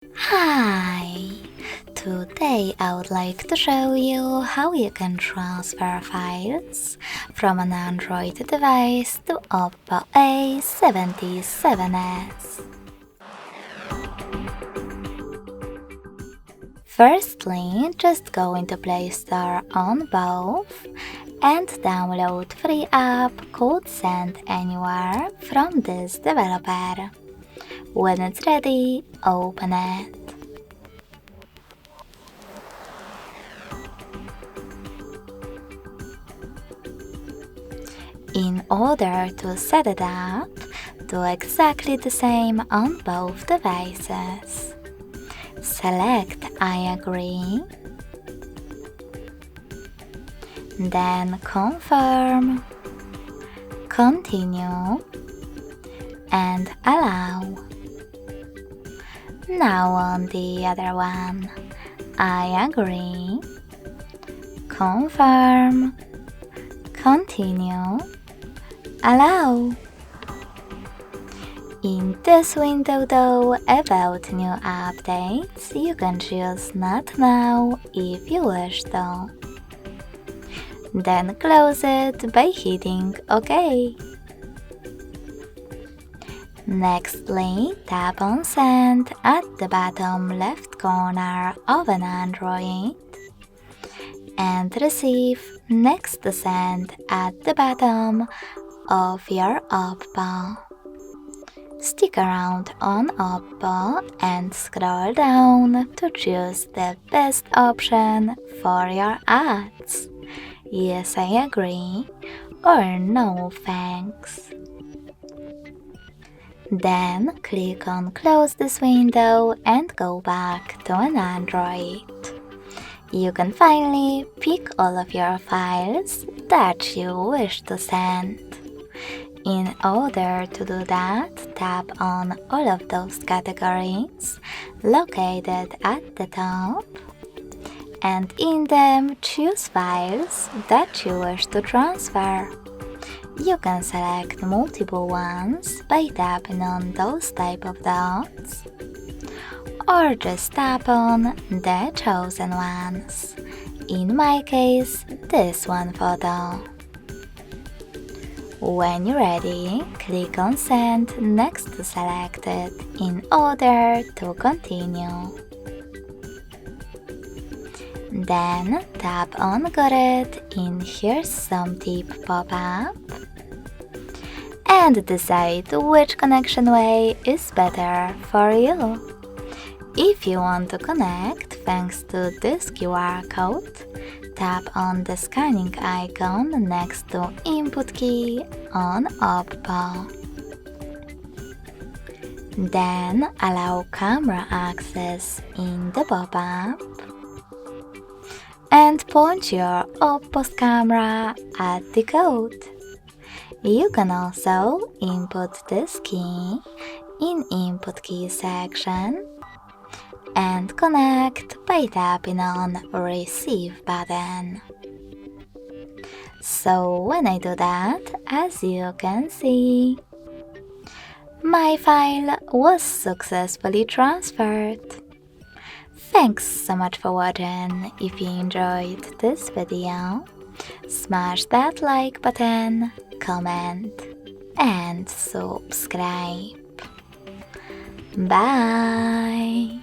Hi! Today I would like to show you how you can transfer files from an Android device to Oppo A77s. Firstly, just go into Play Store on both and download free app called Send Anywhere from this developer. When it's ready, open it. In order to set it up, do exactly the same on both devices. Select I agree, then confirm, continue, and allow. Now on the other one, I agree, confirm, continue, allow. In this window though, about new updates, you can choose not now if you wish to. Then close it by hitting OK. Nextly, tap on Send at the bottom left corner of an Android and receive next to Send at the bottom of your Oppo. Stick around on Oppo and scroll down to choose the best option for your ads. Yes, I agree, or no thanks. Then click on Close this window and go back to an Android. You can finally pick all of your files that you wish to send. In order to do that, tap on all of those categories located at the top, and in them choose files that you wish to transfer. You can select multiple ones by tapping on those type of dots, or just tap on the chosen ones. In my case, this one photo. When you're ready, click on Send next to Selected in order to continue. Then tap on Got it in Here's Some Tip pop-up and decide which connection way is better for you. If you want to connect thanks to this QR code, tap on the scanning icon next to Input key on Oppo. Then allow camera access in the pop-up and point your Oppo's camera at the code. You can also input this key in Input key section and connect by tapping on Receive button. So when I do that, as you can see, my file was successfully transferred. Thanks so much for watching. If you enjoyed this video, smash that like button, comment and subscribe. Bye!